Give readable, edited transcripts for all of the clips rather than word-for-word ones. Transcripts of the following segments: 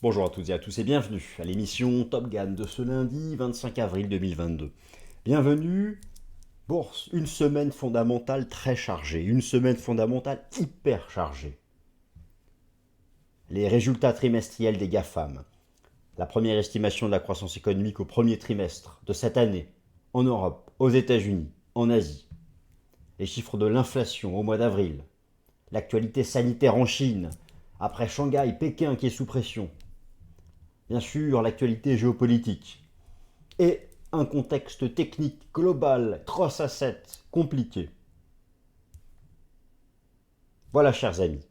Bonjour à toutes et à tous et bienvenue à l'émission Top Gun de ce lundi 25 avril 2022. Bienvenue, bourse, une semaine fondamentale très chargée, une semaine fondamentale hyper chargée. Les résultats trimestriels des GAFAM, la première estimation de la croissance économique au premier trimestre de cette année, en Europe, aux États-Unis, en Asie, les chiffres de l'inflation au mois d'avril, l'actualité sanitaire en Chine, après Shanghai, Pékin qui est sous pression, bien sûr l'actualité géopolitique, et un contexte technique global, cross-asset, compliqué. Voilà, chers amis,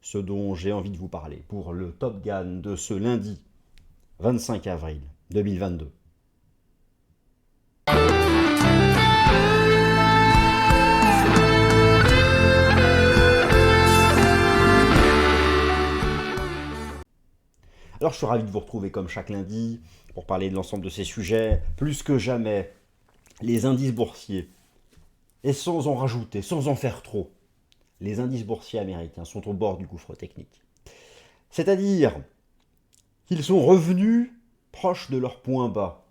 ce dont j'ai envie de vous parler pour le Top Gun de ce lundi 25 avril 2022. Alors je suis ravi de vous retrouver comme chaque lundi pour parler de l'ensemble de ces sujets. Plus que jamais, les indices boursiers, et sans en rajouter, sans en faire trop, les indices boursiers américains sont au bord du gouffre technique. C'est-à-dire qu'ils sont revenus proches de leurs points bas,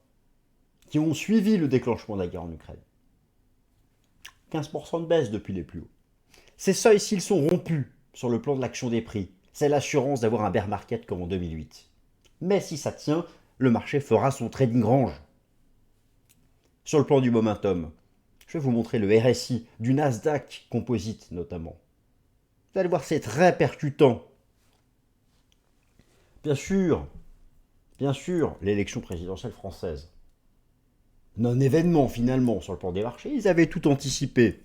qui ont suivi le déclenchement de la guerre en Ukraine. 15% de baisse depuis les plus hauts. Ces seuils, s'ils sont rompus sur le plan de l'action des prix, c'est l'assurance d'avoir un bear market comme en 2008. Mais si ça tient, le marché fera son trading range. Sur le plan du momentum, je vais vous montrer le RSI du Nasdaq Composite notamment. Vous allez voir, c'est très percutant. Bien sûr, l'élection présidentielle française. Non-événement finalement sur le plan des marchés, ils avaient tout anticipé.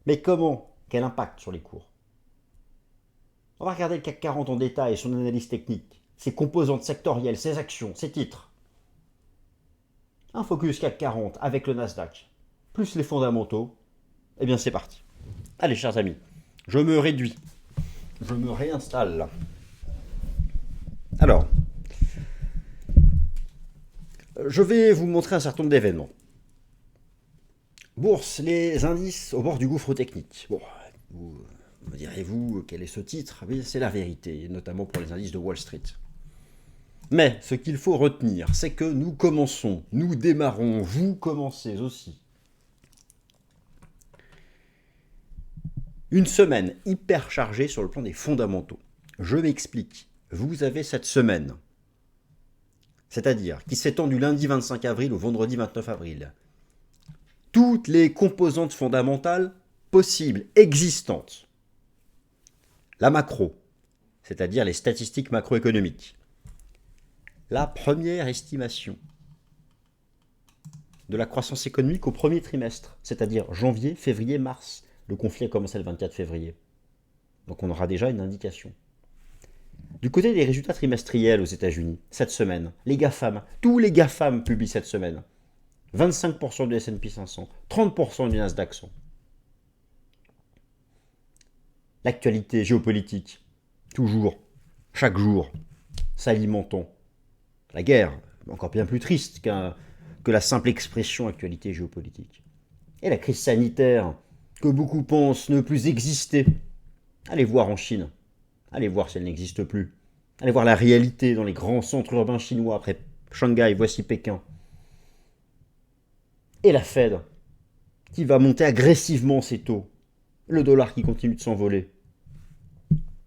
Mais comment? Quel impact sur les cours? On va regarder le CAC 40 en détail, son analyse technique, ses composantes sectorielles, ses actions, ses titres. Un focus CAC 40 avec le Nasdaq, plus les fondamentaux, eh bien c'est parti. Allez chers amis, je me réduis, je me réinstalle. Alors, je vais vous montrer un certain nombre d'événements. Bourse, les indices au bord du gouffre technique. Bon, vous me direz-vous quel est ce titre? Oui, c'est la vérité, notamment pour les indices de Wall Street. Mais ce qu'il faut retenir, c'est que nous commençons, nous démarrons, vous commencez aussi. Une semaine hyper chargée sur le plan des fondamentaux. Je m'explique. Vous avez cette semaine, c'est-à-dire qui s'étend du lundi 25 avril au vendredi 29 avril, toutes les composantes fondamentales possibles, existantes. La macro, c'est-à-dire les statistiques macroéconomiques. La première estimation de la croissance économique au premier trimestre, c'est-à-dire janvier, février, mars. Le conflit a commencé le 24 février. Donc on aura déjà une indication. Du côté des résultats trimestriels aux États-Unis, cette semaine, les GAFAM, tous les GAFAM publient cette semaine. 25% du S&P 500, 30% du Nasdaq 100. L'actualité géopolitique, toujours, chaque jour, s'alimentant. La guerre, encore bien plus triste que la simple expression actualité géopolitique. Et la crise sanitaire, que beaucoup pensent ne plus exister. Allez voir en Chine. Allez voir si elle n'existe plus. Allez voir la réalité dans les grands centres urbains chinois. Après Shanghai, voici Pékin. Et la Fed, qui va monter agressivement ses taux. Le dollar qui continue de s'envoler.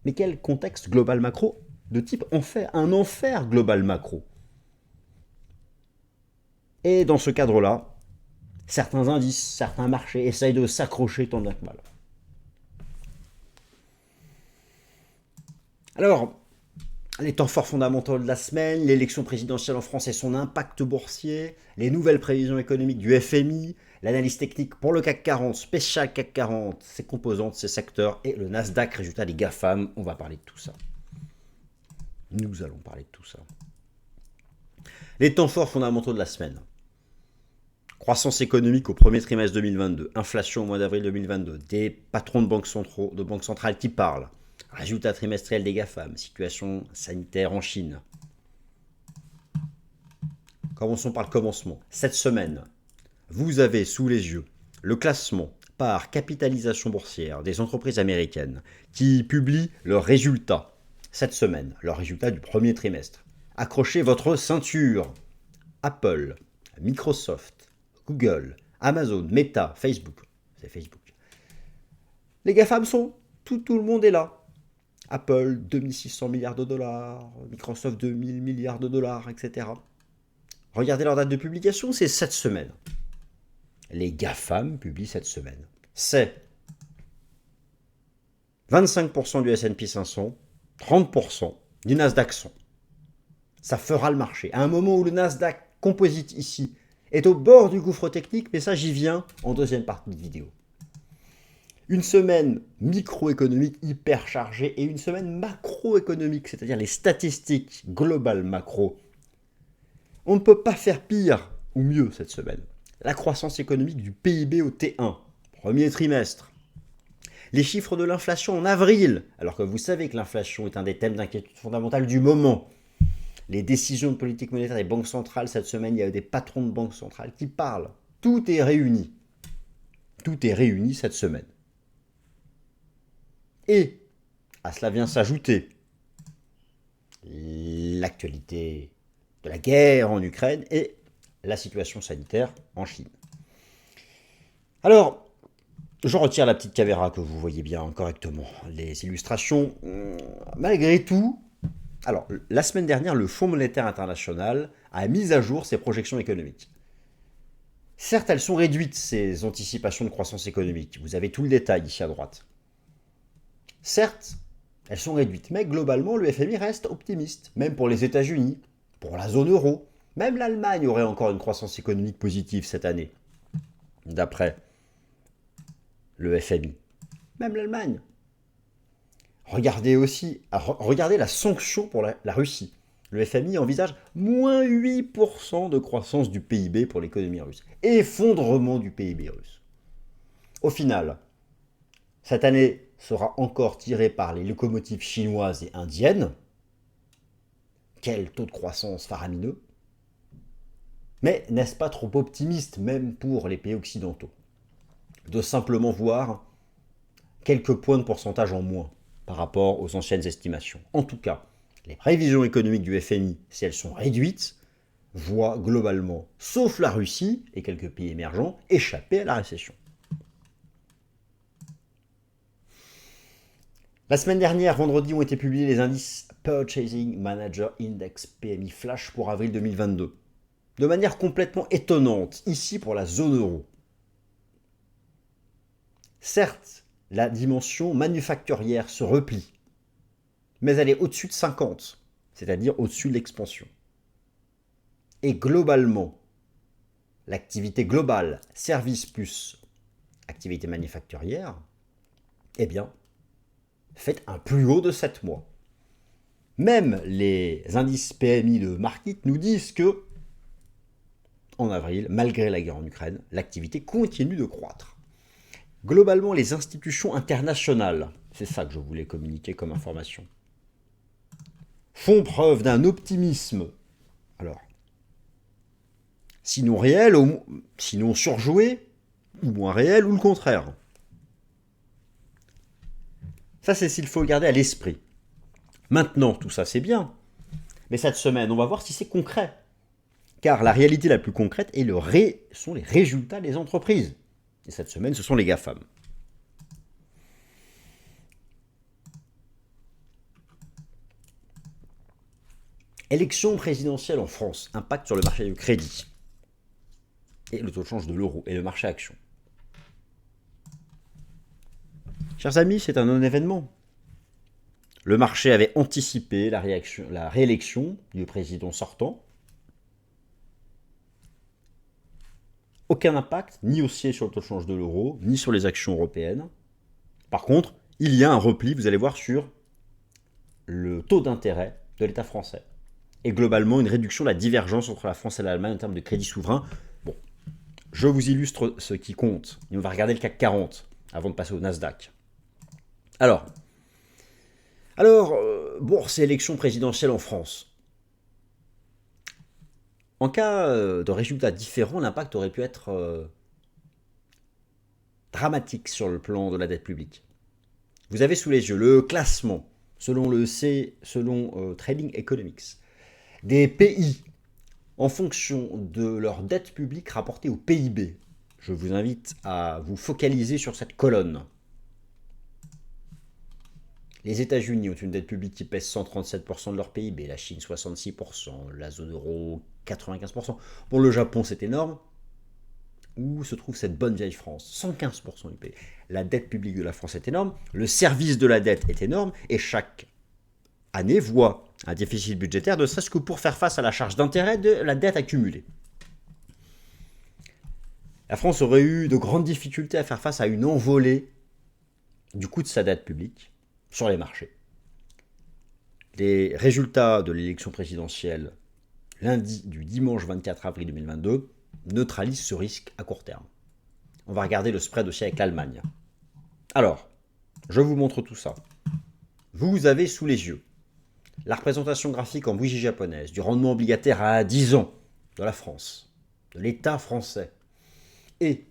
Mais quel contexte global macro de type enfer? Un enfer global macro. Et dans ce cadre-là, certains indices, certains marchés essayent de s'accrocher tant bien que mal. Alors, les temps forts fondamentaux de la semaine, l'élection présidentielle en France et son impact boursier, les nouvelles prévisions économiques du FMI, l'analyse technique pour le CAC 40, spécial CAC 40, ses composantes, ses secteurs et le Nasdaq, résultat des GAFAM. On va parler de tout ça. Nous allons parler de tout ça. Les temps forts fondamentaux de la semaine. Croissance économique au premier trimestre 2022, inflation au mois d'avril 2022, des patrons de banques centrales qui parlent, résultats trimestriels des GAFAM, situation sanitaire en Chine. Commençons par le commencement. Cette semaine, vous avez sous les yeux le classement par capitalisation boursière des entreprises américaines qui publient leurs résultats cette semaine, leurs résultats du premier trimestre. Accrochez votre ceinture. Apple, Microsoft, Google, Amazon, Meta, Facebook. C'est Facebook. Les GAFAM sont, tout le monde est là. Apple, 2600 milliards de dollars, Microsoft, 2000 milliards de dollars, etc. Regardez leur date de publication, c'est cette semaine. Les GAFAM publient cette semaine. C'est 25% du S&P 500, 30% du Nasdaq 100. Ça fera le marché. À un moment où le Nasdaq Composite ici est au bord du gouffre technique, mais ça j'y viens en deuxième partie de vidéo. Une semaine microéconomique hyper chargée et une semaine macroéconomique, c'est-à-dire les statistiques globales macro. On ne peut pas faire pire ou mieux cette semaine. La croissance économique du PIB au T1, premier trimestre. Les chiffres de l'inflation en avril, alors que vous savez que l'inflation est un des thèmes d'inquiétude fondamentale du moment. Les décisions de politique monétaire des banques centrales, cette semaine, il y a des patrons de banques centrales qui parlent. Tout est réuni. Tout est réuni cette semaine. Et à cela vient s'ajouter l'actualité de la guerre en Ukraine et la situation sanitaire en Chine. Alors, je retire la petite caméra que vous voyez bien correctement. Les illustrations, malgré tout. Alors, la semaine dernière, le Fonds monétaire international a mis à jour ses projections économiques. Certes, elles sont réduites, ces anticipations de croissance économique. Vous avez tout le détail ici à droite. Certes, elles sont réduites, mais globalement, le FMI reste optimiste, même pour les États-Unis, pour la zone euro. Même l'Allemagne aurait encore une croissance économique positive cette année, d'après le FMI. Même l'Allemagne. Regardez la sanction pour la Russie. Le FMI envisage moins 8% de croissance du PIB pour l'économie russe. Effondrement du PIB russe. Au final, cette année sera encore tirée par les locomotives chinoises et indiennes. Quel taux de croissance faramineux. Mais n'est-ce pas trop optimiste, même pour les pays occidentaux, de simplement voir quelques points de pourcentage en moins par rapport aux anciennes estimations. En tout cas, les prévisions économiques du FMI, si elles sont réduites, voient globalement, sauf la Russie et quelques pays émergents, échapper à la récession. La semaine dernière, vendredi, ont été publiés les indices Purchasing Manager Index PMI Flash pour avril 2022. De manière complètement étonnante, ici pour la zone euro. Certes, la dimension manufacturière se replie, mais elle est au-dessus de 50, c'est-à-dire au-dessus de l'expansion. Et globalement, l'activité globale, service plus activité manufacturière, eh bien, fait un plus haut de 7 mois. Même les indices PMI de Markit nous disent que, en avril, malgré la guerre en Ukraine, l'activité continue de croître. Globalement, les institutions internationales, c'est ça que je voulais communiquer comme information, font preuve d'un optimisme, alors, sinon réel, sinon surjoué, ou moins réel, ou le contraire. Ça, c'est s'il faut le garder à l'esprit. Maintenant, tout ça, c'est bien. Mais cette semaine, on va voir si c'est concret. Car la réalité la plus concrète sont les résultats des entreprises. Et cette semaine, ce sont les GAFAM. Élection présidentielle en France, impact sur le marché du crédit. Et le taux de change de l'euro et le marché action. Chers amis, c'est un non-événement. Le marché avait anticipé la réélection du président sortant. Aucun impact, ni haussier sur le taux de change de l'euro, ni sur les actions européennes. Par contre, il y a un repli, vous allez voir, sur le taux d'intérêt de l'État français. Et globalement, une réduction de la divergence entre la France et l'Allemagne en termes de crédit souverain. Bon, je vous illustre ce qui compte. Et on va regarder le CAC 40 avant de passer au Nasdaq. Alors, bourse et élection présidentielle en France. En cas de résultats différents, l'impact aurait pu être dramatique sur le plan de la dette publique. Vous avez sous les yeux le classement selon selon Trading Economics, des pays en fonction de leur dette publique rapportée au PIB. Je vous invite à vous focaliser sur cette colonne. Les États-Unis ont une dette publique qui pèse 137% de leur PIB, la Chine 66%, la zone euro 95%. Bon, le Japon c'est énorme. Où se trouve cette bonne vieille France? 115% du PIB. La dette publique de la France est énorme, le service de la dette est énorme, et chaque année voit un déficit budgétaire ne serait-ce que pour faire face à la charge d'intérêt de la dette accumulée. La France aurait eu de grandes difficultés à faire face à une envolée du coût de sa dette publique sur les marchés. Les résultats de l'élection présidentielle du dimanche 24 avril 2022 neutralisent ce risque à court terme. On va regarder le spread aussi avec l'Allemagne. Alors, je vous montre tout ça. Vous avez sous les yeux la représentation graphique en bougie japonaise du rendement obligataire à 10 ans de la France, de l'État français, et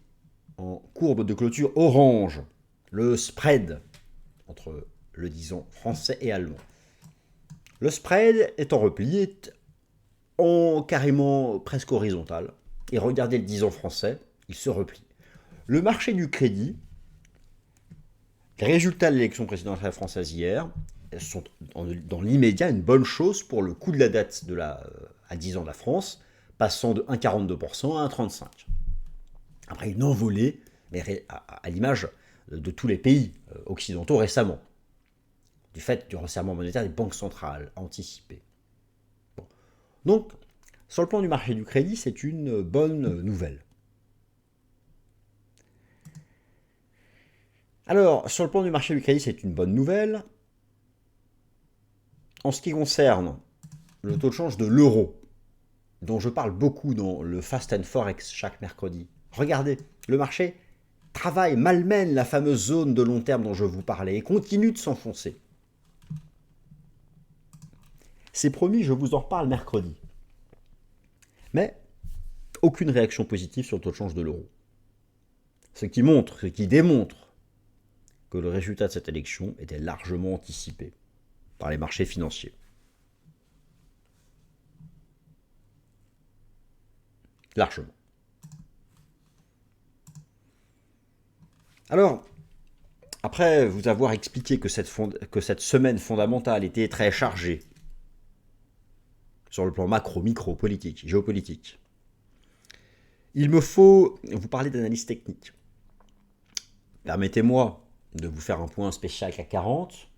en courbe de clôture orange, le spread entre le 10 ans français et allemand. Le spread est en repli, est en carrément presque horizontal, et regardez le 10 ans français, il se replie. Le marché du crédit, les résultats de l'élection présidentielle française hier, sont dans l'immédiat une bonne chose pour le coût de la dette à 10 ans de la France, passant de 1,42% à 1,35%. Après une envolée, mais à l'image de tous les pays occidentaux récemment, du fait du resserrement monétaire des banques centrales anticipé. Bon. Donc, sur le plan du marché du crédit, c'est une bonne nouvelle. Alors, sur le plan du marché du crédit, c'est une bonne nouvelle. En ce qui concerne le taux de change de l'euro, dont je parle beaucoup dans le Fast and Forex chaque mercredi, regardez, le marché travaille, malmène la fameuse zone de long terme dont je vous parlais et continue de s'enfoncer. C'est promis, je vous en reparle mercredi. Mais aucune réaction positive sur le taux de change de l'euro. Ce qui démontre que le résultat de cette élection était largement anticipé par les marchés financiers. Largement. Alors, après vous avoir expliqué que cette semaine fondamentale était très chargée sur le plan macro, micro, politique, géopolitique, il me faut vous parler d'analyse technique. Permettez-moi de vous faire un point spécial CAC 40,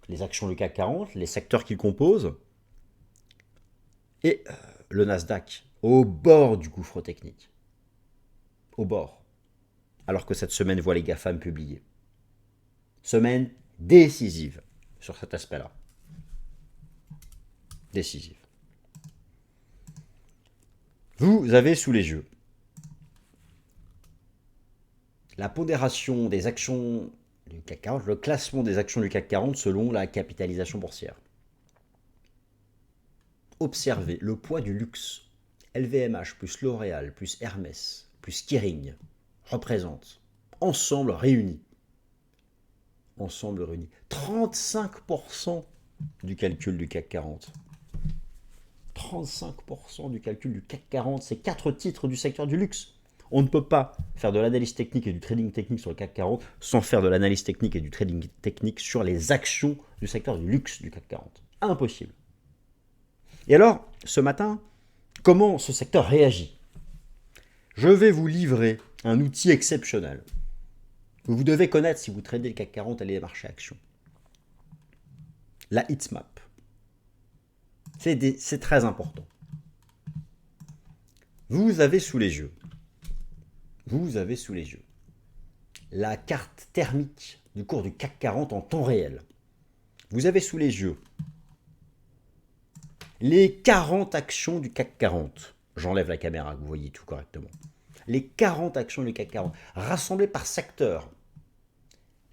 les actions du CAC 40, les secteurs qu'il compose, et le Nasdaq au bord du gouffre technique. Au bord. Alors que cette semaine voit les GAFAM publier. Semaine décisive sur cet aspect-là. Décisive. Vous avez sous les yeux la pondération des actions du CAC 40, le classement des actions du CAC 40 selon la capitalisation boursière. Observez le poids du luxe. LVMH plus L'Oréal plus Hermès plus Kering représente, ensemble réunis, 35% du calcul du CAC 40. 35% du calcul du CAC 40, c'est 4 titres du secteur du luxe. On ne peut pas faire de l'analyse technique et du trading technique sur le CAC 40 sans faire de l'analyse technique et du trading technique sur les actions du secteur du luxe du CAC 40. Impossible. Et alors, ce matin, comment ce secteur réagit? Je vais vous livrer un outil exceptionnel que vous devez connaître si vous tradez le CAC 40 et les marchés actions. La heatmap. C'est très important. Vous avez sous les yeux la carte thermique du cours du CAC 40 en temps réel. Vous avez sous les yeux les 40 actions du CAC 40. J'enlève la caméra, que vous voyez tout correctement. Les 40 actions du CAC 40, rassemblées par secteur.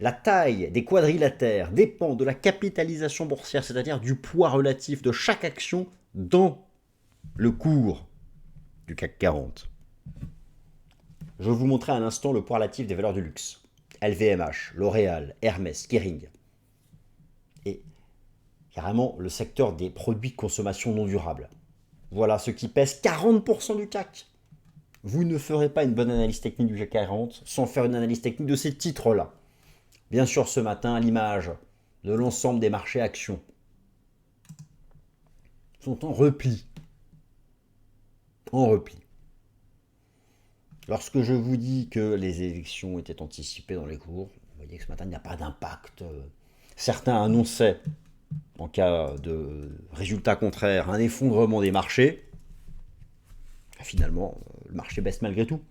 La taille des quadrilatères dépend de la capitalisation boursière, c'est-à-dire du poids relatif de chaque action dans le cours du CAC 40. Je vais vous montrer à l'instant le poids relatif des valeurs du luxe. LVMH, L'Oréal, Hermès, Kering. Et carrément le secteur des produits de consommation non durable. Voilà ce qui pèse 40% du CAC. Vous ne ferez pas une bonne analyse technique du CAC 40 sans faire une analyse technique de ces titres-là. Bien sûr, ce matin, à l'image de l'ensemble des marchés actions, sont en repli. En repli. Lorsque je vous dis que les élections étaient anticipées dans les cours, vous voyez que ce matin, il n'y a pas d'impact. Certains annonçaient, en cas de résultat contraire, un effondrement des marchés. Finalement, le marché baisse malgré tout.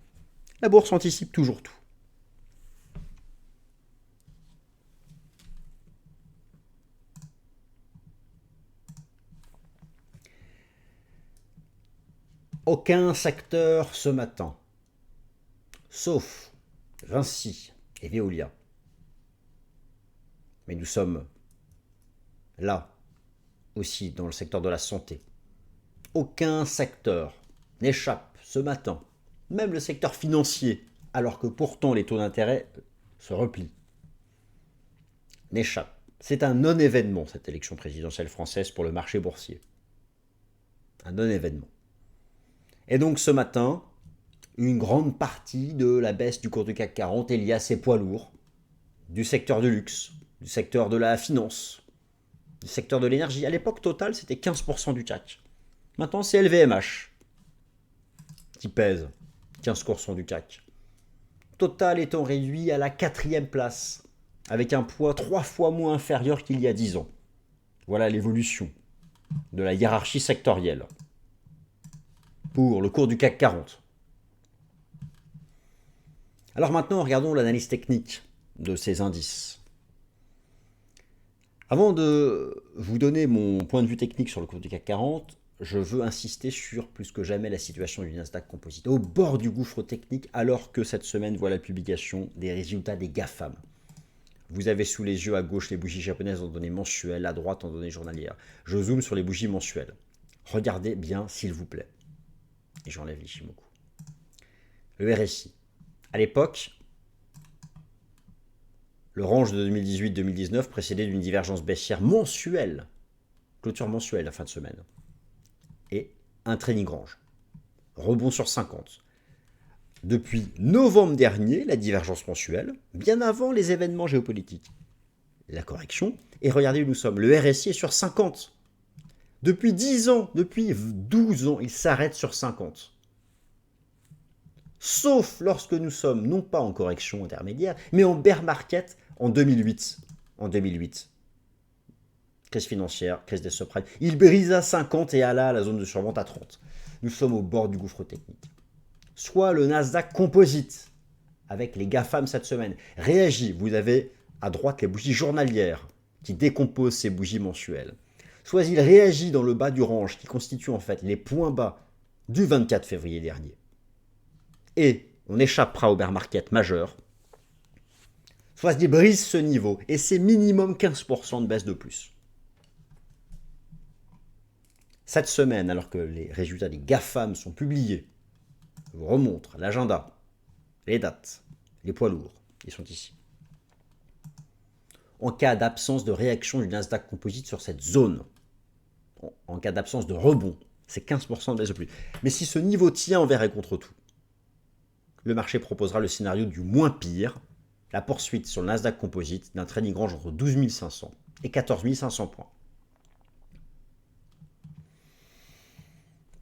La bourse anticipe toujours tout. Aucun secteur ce matin, sauf Vinci et Veolia. Mais nous sommes là aussi dans le secteur de la santé. Aucun secteur n'échappe ce matin, même le secteur financier, alors que pourtant les taux d'intérêt se replient, n'échappe. C'est un non-événement cette élection présidentielle française pour le marché boursier. Un non-événement. Et donc ce matin, une grande partie de la baisse du cours du CAC 40 est liée à ces poids lourds du secteur du luxe, du secteur de la finance, du secteur de l'énergie. À l'époque, Total, c'était 15% du CAC. Maintenant, c'est LVMH qui pèse 15% du CAC. Total étant réduit à la 4e place, avec un poids 3 fois moins inférieur qu'il y a 10 ans. Voilà l'évolution de la hiérarchie sectorielle pour le cours du CAC 40. Alors maintenant, regardons l'analyse technique de ces indices. Avant de vous donner mon point de vue technique sur le cours du CAC 40, je veux insister sur plus que jamais la situation du Nasdaq Composite, au bord du gouffre technique, alors que cette semaine voit la publication des résultats des GAFAM. Vous avez sous les yeux à gauche les bougies japonaises en données mensuelles, à droite en données journalières. Je zoome sur les bougies mensuelles. Regardez bien, s'il vous plaît. Et j'enlève l'Ishimoku. Le RSI. À l'époque, le range de 2018-2019 précédé d'une divergence baissière mensuelle, clôture mensuelle à fin de semaine, et un trailing range. Rebond sur 50. Depuis novembre dernier, la divergence mensuelle, bien avant les événements géopolitiques. La correction, et regardez où nous sommes, le RSI est sur 50. Depuis 10 ans, depuis 12 ans, il s'arrête sur 50. Sauf lorsque nous sommes non pas en correction intermédiaire, mais en bear market en 2008. En 2008. Crise financière, crise des subprimes. Il brisa 50 et alla à la zone de survente à 30. Nous sommes au bord du gouffre technique. Soit le Nasdaq Composite, avec les GAFAM cette semaine, réagit. Vous avez à droite les bougies journalières qui décomposent ces bougies mensuelles. Soit il réagit dans le bas du range qui constitue en fait les points bas du 24 février dernier. Et on échappera au bear market majeur. Soit il brise ce niveau et c'est minimum 15% de baisse de plus. Cette semaine, alors que les résultats des GAFAM sont publiés, je vous remontre l'agenda, les dates, les poids lourds, ils sont ici. En cas d'absence de réaction du Nasdaq Composite sur cette zone, en cas d'absence de rebond, c'est 15% de baisse de plus. Mais si ce niveau tient envers et contre tout, le marché proposera le scénario du moins pire, la poursuite sur le Nasdaq Composite d'un trading range entre 12 500 et 14 500 points.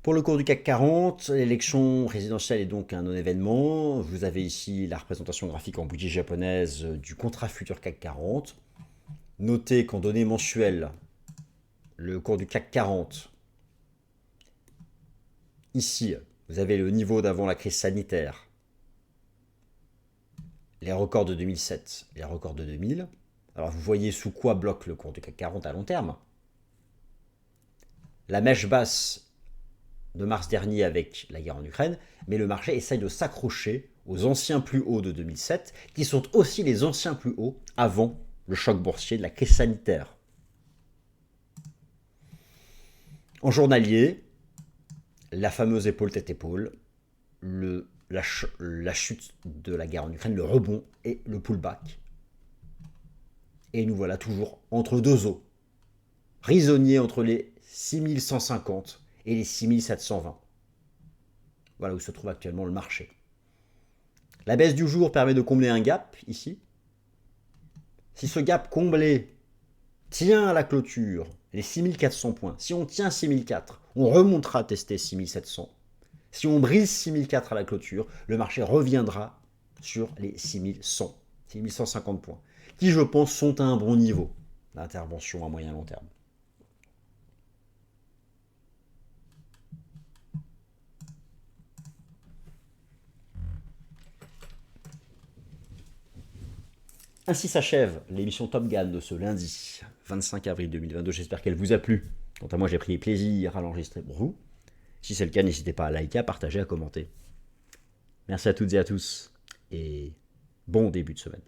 Pour le cours du CAC 40, l'élection présidentielle est donc un non-événement. Vous avez ici la représentation graphique en bougie japonaise du contrat futur CAC 40. Notez qu'en données mensuelles, le cours du CAC 40, ici, vous avez le niveau d'avant la crise sanitaire, les records de 2007, les records de 2000. Alors vous voyez sous quoi bloque le cours du CAC 40 à long terme. La mèche basse de mars dernier avec la guerre en Ukraine, mais le marché essaye de s'accrocher aux anciens plus hauts de 2007, qui sont aussi les anciens plus hauts avant le choc boursier de la crise sanitaire. En journalier, la fameuse épaule tête épaule, la chute de la guerre en Ukraine, le rebond et le pullback. Et nous voilà toujours entre deux eaux. prisonnier entre les 6150 et les 6720. Voilà où se trouve actuellement le marché. La baisse du jour permet de combler un gap ici. Si ce gap comblé tient à la clôture les 6400 points, si on tient 6004, on remontera tester 6700. Si on brise 6004 à la clôture, le marché reviendra sur les 6100, 6150 points, qui je pense sont à un bon niveau d'intervention à moyen long terme. Ainsi s'achève l'émission Top Gun de ce lundi 25 avril 2022. J'espère qu'elle vous a plu. Quant à moi, j'ai pris plaisir à l'enregistrer pour vous. Si c'est le cas, n'hésitez pas à liker, à partager, à commenter. Merci à toutes et à tous et bon début de semaine.